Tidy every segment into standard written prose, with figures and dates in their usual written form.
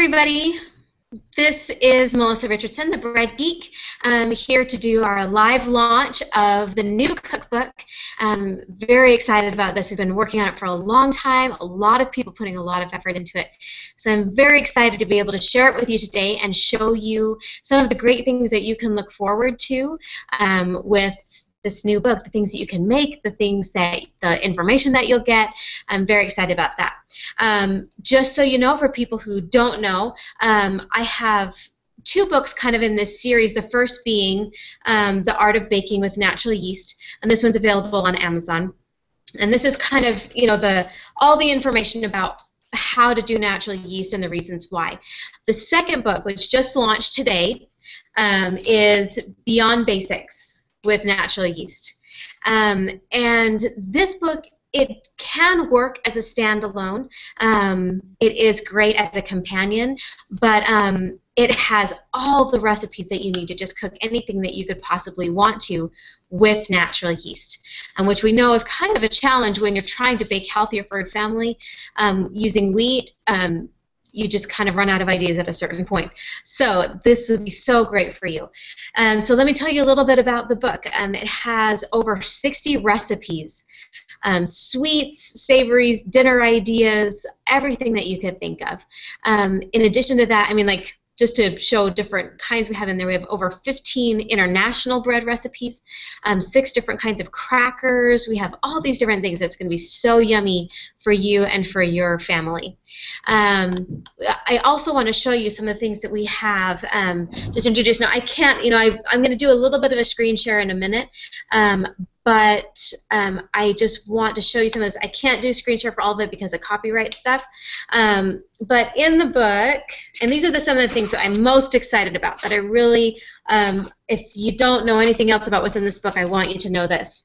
everybody. This is Melissa Richardson, the Bread Geek. I'm here to do our live launch of the new cookbook. I'm very excited about this. I've been working on it for a long time, a lot of people putting a lot of effort into it. So I'm very excited to be able to share it with you today and show you some of the great things that you can look forward to with this new book, the things that you can make, the information that you'll get. I'm very excited about that. Just so you know, for people who don't know, I have two books kind of in this series, the first being The Art of Baking with Natural Yeast, and this one's available on Amazon. And this is kind of, you know, all the information about how to do natural yeast and the reasons why. The second book, which just launched today, is Beyond Basics with natural yeast. And this book, it can work as a standalone. It is great as a companion, but it has all the recipes that you need to just cook anything that you could possibly want to with natural yeast, which we know is kind of a challenge when you're trying to bake healthier for your family. Using wheat, you just kind of run out of ideas at a certain point. So this would be so great for you. So let me tell you a little bit about the book. It has over 60 recipes, sweets, savories, dinner ideas, everything that you could think of. In addition to that, I mean, like, just to show different kinds we have in there, we have over 15 international bread recipes, 6 different kinds of crackers. We have all these different things that's going to be so yummy for you and for your family. I also want to show you some of the things that we have just introduced. Now, I can't, you know, I'm going to do a little bit of a screen share in a minute, but I just want to show you some of this. I can't do screen share for all of it because of copyright stuff. But in the book, and these are some of the things that I'm most excited about, that I really, if you don't know anything else about what's in this book, I want you to know this.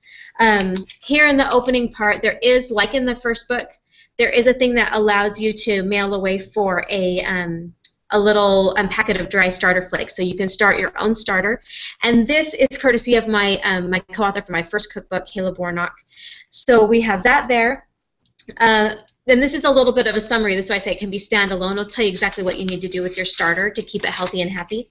Here in the opening part, there is, like in the first book, there is a thing that allows you to mail away for a little packet of dry starter flakes, so you can start your own starter. And this is courtesy of my my co-author for my first cookbook, Caleb Warnock. So we have that there. Then this is a little bit of a summary. This is why I say it can be standalone. It'll tell you exactly what you need to do with your starter to keep it healthy and happy.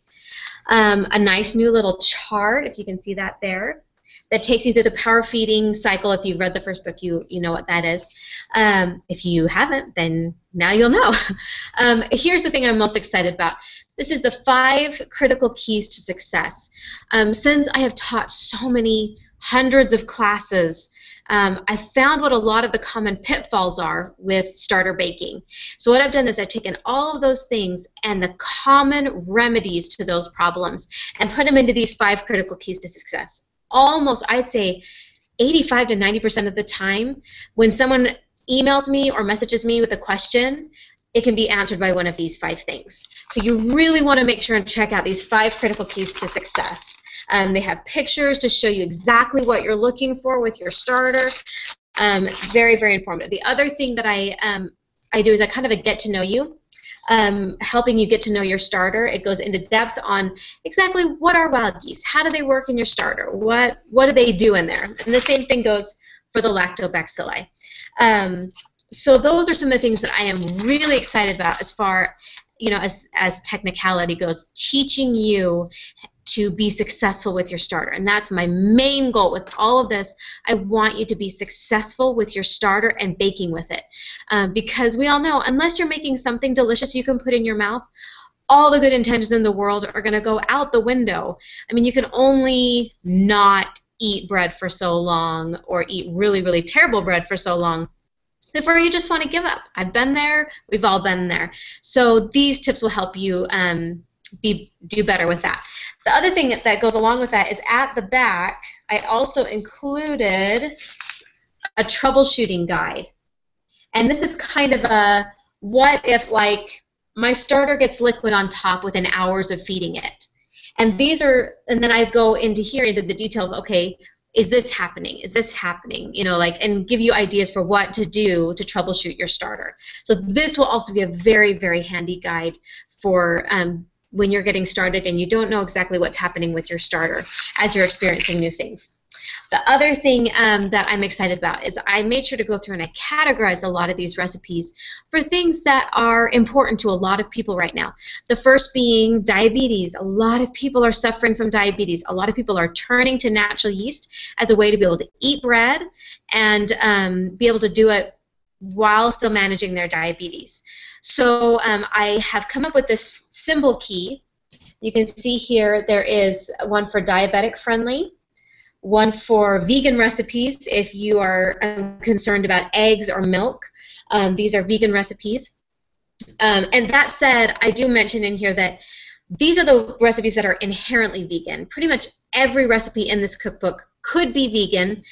A nice new little chart, if you can see that there, that takes you through the power feeding cycle. If you've read the first book, you know what that is. If you haven't, then now you'll know. Here's the thing I'm most excited about. This is the 5 critical keys to success. Since I have taught so many hundreds of classes, I found what a lot of the common pitfalls are with starter baking. So what I've done is I've taken all of those things and the common remedies to those problems and put them into these 5 critical keys to success. Almost, I'd say, 85 to 90% of the time, when someone emails me or messages me with a question, it can be answered by one of these 5 things. So you really want to make sure and check out these 5 critical keys to success. They have pictures to show you exactly what you're looking for with your starter. Very, very informative. The other thing that I do is I kind of a get to know you. Helping you get to know your starter. It goes into depth on exactly what are wild yeast, how do they work in your starter, what do they do in there, and the same thing goes for the lactobacilli. So those are some of the things that I am really excited about as far, you know, as technicality goes, teaching you to be successful with your starter. And that's my main goal with all of this. I want you to be successful with your starter and baking with it. Because we all know, unless you're making something delicious you can put in your mouth, all the good intentions in the world are going to go out the window. I mean, you can only not eat bread for so long or eat really, really terrible bread for so long before you just want to give up. I've been there. We've all been there. So these tips will help you do better with that. The other thing that goes along with that is at the back, I also included a troubleshooting guide. And this is kind of a, what if, like, my starter gets liquid on top within hours of feeding it? And these are, and then I go into here into the detail of, okay, is this happening? Is this happening? You know, like, and give you ideas for what to do to troubleshoot your starter. So this will also be a very, very handy guide for when you're getting started and you don't know exactly what's happening with your starter as you're experiencing new things. The other thing that I'm excited about is I made sure to go through and I categorized a lot of these recipes for things that are important to a lot of people right now. The first being diabetes. A lot of people are suffering from diabetes. A lot of people are turning to natural yeast as a way to be able to eat bread and be able to do it while still managing their diabetes. So I have come up with this symbol key. You can see here there is one for diabetic friendly, one for vegan recipes if you are concerned about eggs or milk. These are vegan recipes. And that said, I do mention in here that these are the recipes that are inherently vegan. Pretty much every recipe in this cookbook could be vegan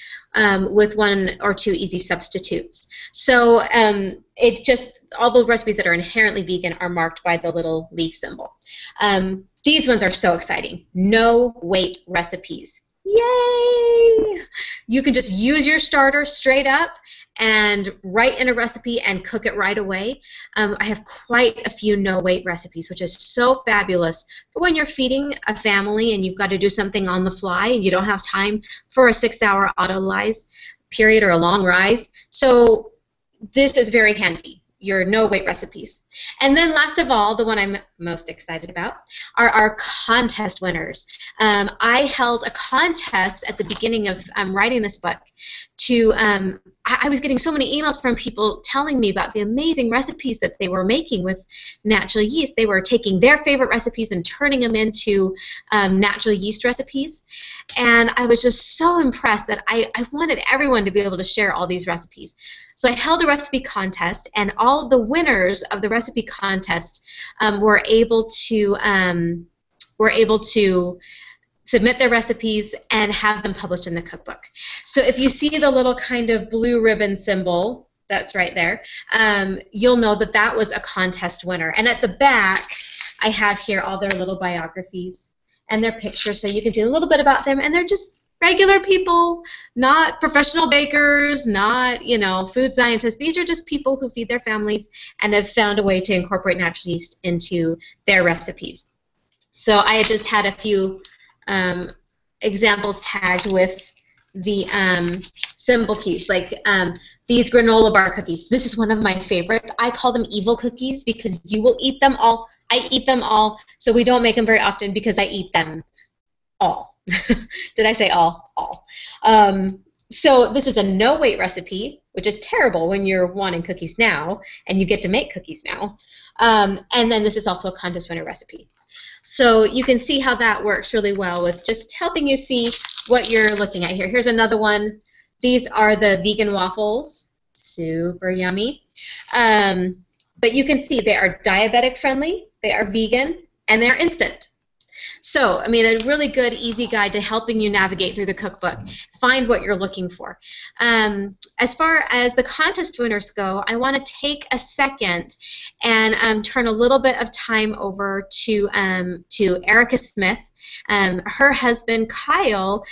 with one or two easy substitutes. So it's just all the recipes that are inherently vegan are marked by the little leaf symbol. These ones are so exciting. No weight recipes. Yay! You can just use your starter straight up and write in a recipe and cook it right away. I have quite a few no-weight recipes, which is so fabulous for when you're feeding a family and you've got to do something on the fly and you don't have time for a 6-hour auto-lyse period or a long rise. So this is very handy, your no-weight recipes. And then last of all, the one I'm most excited about are our contest winners. I held a contest at the beginning of writing this book to, I was getting so many emails from people telling me about the amazing recipes that they were making with natural yeast. They were taking their favorite recipes and turning them into natural yeast recipes. And I was just so impressed that I wanted everyone to be able to share all these recipes. So I held a recipe contest, and all of the winners of the recipe contest were able to submit their recipes and have them published in the cookbook. So if you see the little kind of blue ribbon symbol that's right there, you'll know that that was a contest winner. And at the back, I have here all their little biographies and their pictures, so you can see a little bit about them. And they're just regular people, not professional bakers, not, you know, food scientists. These are just people who feed their families and have found a way to incorporate natural yeast into their recipes. So I just had a few examples tagged with the symbol keys, like these granola bar cookies. This is one of my favorites. I call them evil cookies because you will eat them all. I eat them all, so we don't make them very often because I eat them all. Did I say all? All. So this is a no-weight recipe, which is terrible when you're wanting cookies now and you get to make cookies now. And then this is also a contest winner recipe. So you can see how that works really well with just helping you see what you're looking at here. Here's another one. These are the vegan waffles. Super yummy. But you can see they are diabetic friendly, they are vegan, and they're instant. So, I mean, a really good, easy guide to helping you navigate through the cookbook. Find what you're looking for. As far as the contest winners go, I want to take a second and turn a little bit of time over to Erica Smith. Her husband, Kyle,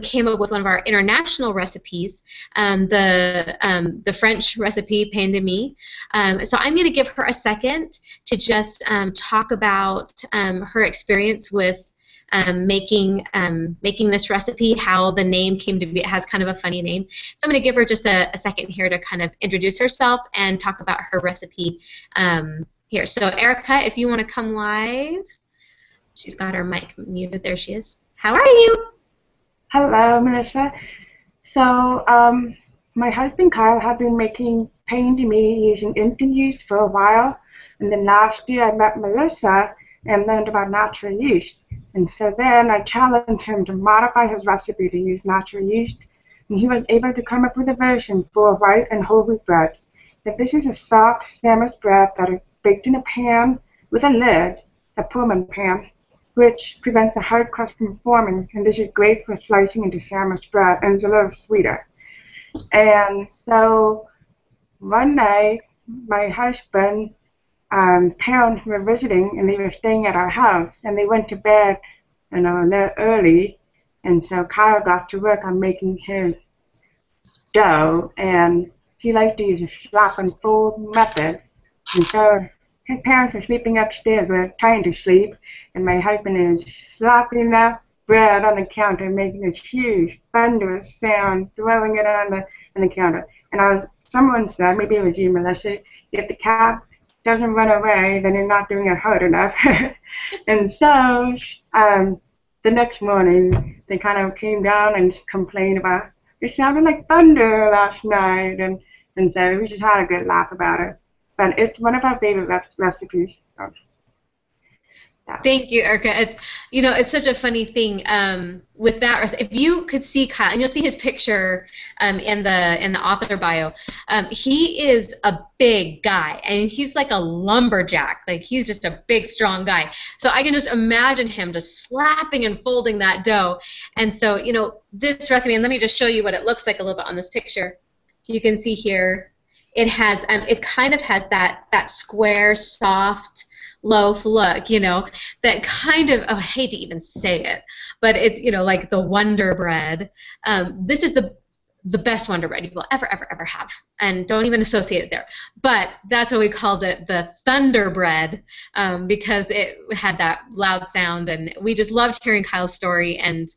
came up with one of our international recipes, the French recipe, pain de mie. So I'm going to give her a second to just talk about her experience with making this recipe, how the name came to be. It has kind of a funny name. So I'm going to give her just a second here to kind of introduce herself and talk about her recipe here. So Erica, if you want to come live. She's got her mic muted. There she is. How are you? Hello, Melissa. So my husband Kyle had been making pain de mie using instant yeast for a while, and then last year I met Melissa and learned about natural yeast. And so then I challenged him to modify his recipe to use natural yeast, and he was able to come up with a version for white and whole wheat bread. That this is a soft sandwich bread that is baked in a pan with a lid, a Pullman pan, which prevents the hard crust from forming, and this is great for slicing into sandwich bread, and it's a little sweeter. And so one night, my husband, parents were visiting, and they were staying at our house, and they went to bed, a little early, and so Kyle got to work on making his dough, and he liked to use a slap and fold method, and so his parents were sleeping upstairs. We're trying to sleep, and my husband is slopping up bread on the counter, making this huge thunderous sound, throwing it on the counter. And someone said, maybe it was you, Melissa, if the cat doesn't run away, then you're not doing it hard enough. And so the next morning, they kind of came down and complained about, it sounded like thunder last night, and so we just had a good laugh about it. But it's one of our favorite recipes. So, yeah. Thank you, Erica. It's such a funny thing with that recipe. If you could see Kyle, and you'll see his picture in the author bio, he is a big guy, and he's like a lumberjack. Like, he's just a big, strong guy. So I can just imagine him just slapping and folding that dough. And so, this recipe, and let me just show you what it looks like a little bit on this picture. You can see here, it has, it kind of has that square, soft loaf look, that kind of, I hate to even say it, but it's, like the Wonder Bread. This is the best Wonder Bread you will ever, ever, ever have, and don't even associate it there. But that's why we called it the Thunder Bread, because it had that loud sound, and we just loved hearing Kyle's story and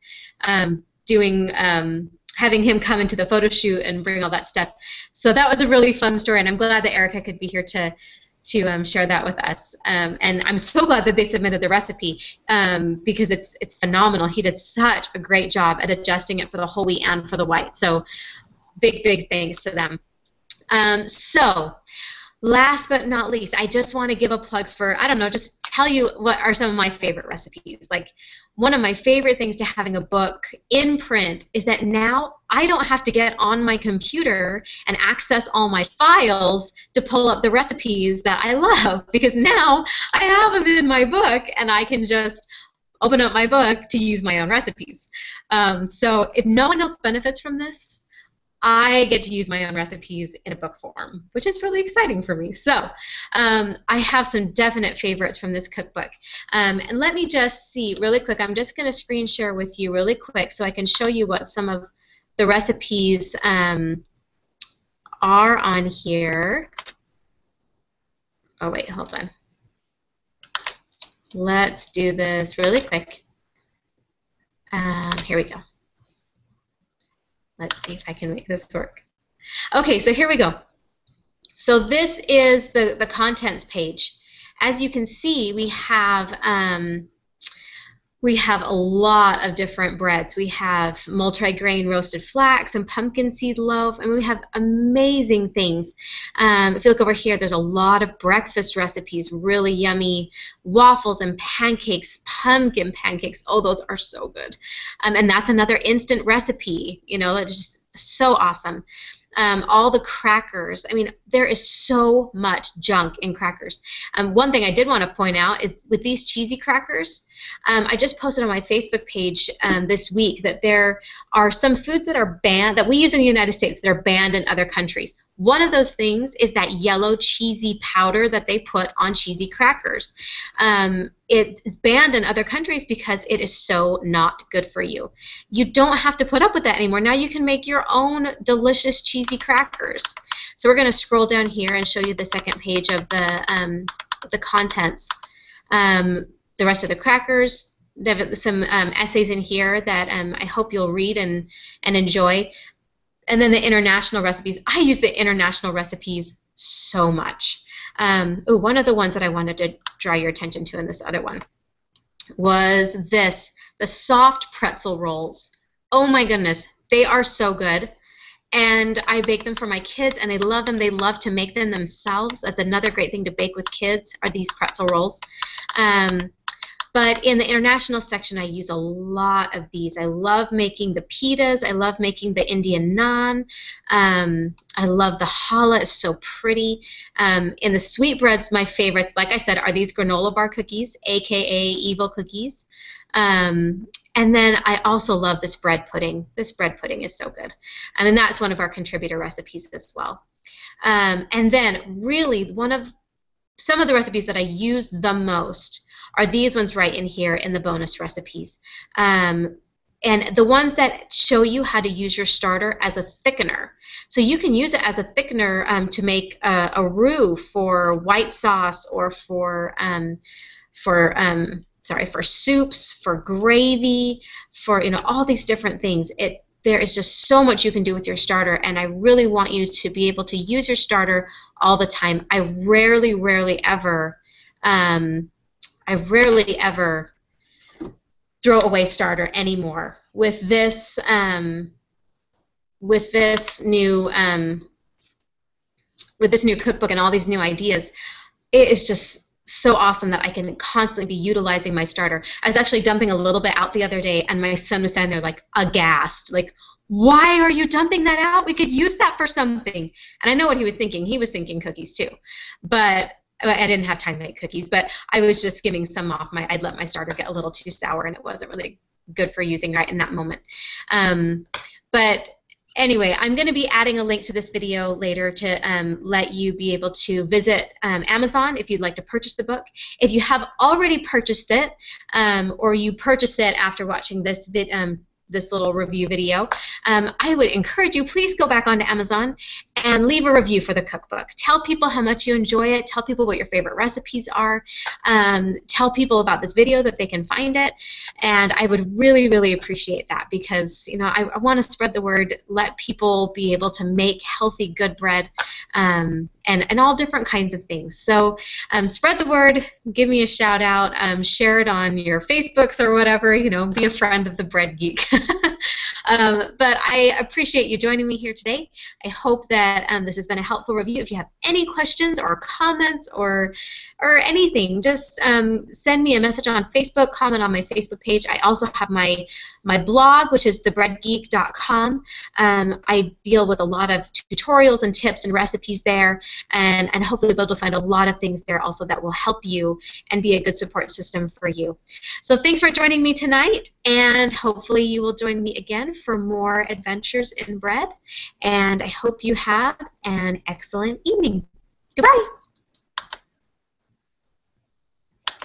having him come into the photo shoot and bring all that stuff. So that was a really fun story, and I'm glad that Erica could be here to share that with us. And I'm so glad that they submitted the recipe because it's phenomenal. He did such a great job at adjusting it for the whole wheat and for the white. So big thanks to them. So last but not least, I just want to give a plug for, I don't know, just tell you what are some of my favorite recipes. Like, one of my favorite things to having a book in print is that now I don't have to get on my computer and access all my files to pull up the recipes that I love, because now I have them in my book and I can just open up my book to use my own recipes. So if no one else benefits from this, I get to use my own recipes in a book form, which is really exciting for me. So I have some definite favorites from this cookbook. And let me just see really quick. I'm just going to screen share with you really quick so I can show you what some of the recipes are on here. Oh, wait, hold on. Let's do this really quick. Here we go. Let's see if I can make this work. Okay, so here we go. So this is the contents page. As you can see, we have a lot of different breads. We have multi-grain roasted flax and pumpkin seed loaf, and we have amazing things. If you look over here, there's a lot of breakfast recipes, really yummy waffles and pancakes, pumpkin pancakes. Oh, those are so good. And that's another instant recipe. It's just so awesome. All the crackers. I mean, there is so much junk in crackers. One thing I did want to point out is with these cheesy crackers, I just posted on my Facebook page this week that there are some foods that are banned, that we use in the United States, that are banned in other countries. One of those things is that yellow cheesy powder that they put on cheesy crackers. It is banned in other countries because it is so not good for you. You don't have to put up with that anymore. Now you can make your own delicious cheesy crackers. So we're going to scroll down here and show you the second page of the contents. The rest of the crackers. There are some essays in here that I hope you'll read and enjoy. And then the international recipes. I use the international recipes so much. One of the ones that I wanted to draw your attention to in this other one was this, the soft pretzel rolls. Oh my goodness, they are so good. And I bake them for my kids, and they love them. They love to make them themselves. That's another great thing to bake with kids, are these pretzel rolls. But in the international section, I use a lot of these. I love making the pitas. I love making the Indian naan. I love the challah. It's so pretty. In the sweetbreads, my favorites, like I said, are these granola bar cookies, a.k.a. evil cookies. And then I also love this bread pudding. This bread pudding is so good. And that's one of our contributor recipes as well. And then really some of the recipes that I use the most are these ones right in here in the bonus recipes. And the ones that show you how to use your starter as a thickener. So you can use it as a thickener to make a roux for white sauce or for for soups, for gravy, for all these different things. There is just so much you can do with your starter, and I really want you to be able to use your starter all the time. I rarely ever throw away starter anymore. With this new cookbook and all these new ideas, it is just so awesome that I can constantly be utilizing my starter. I was actually dumping a little bit out the other day, and my son was standing there like aghast, like, why are you dumping that out? We could use that for something. And I know what he was thinking. He was thinking cookies too. But I didn't have time to make cookies, but I was just giving some off. I'd let my starter get a little too sour, and it wasn't really good for using right in that moment. But anyway, I'm going to be adding a link to this video later to let you be able to visit Amazon if you'd like to purchase the book. If you have already purchased it, or you purchased it after watching this little review video, I would encourage you, please go back onto Amazon and leave a review for the cookbook. Tell people how much you enjoy it. Tell people what your favorite recipes are. Tell people about this video that they can find it. And I would really appreciate that, because I want to spread the word, let people be able to make healthy, good bread, and all different kinds of things. So spread the word, give me a shout out, share it on your Facebooks or whatever, be a friend of the Bread Geek. But I appreciate you joining me here today. I hope that this has been a helpful review. If you have any questions or comments or anything, just send me a message on Facebook, comment on my Facebook page. I also have my blog, which is thebreadgeek.com. I deal with a lot of tutorials and tips and recipes there, and hopefully be able to find a lot of things there also that will help you and be a good support system for you. So thanks for joining me tonight, and hopefully you will join me again for more adventures in bread, and I hope you have an excellent evening. Goodbye.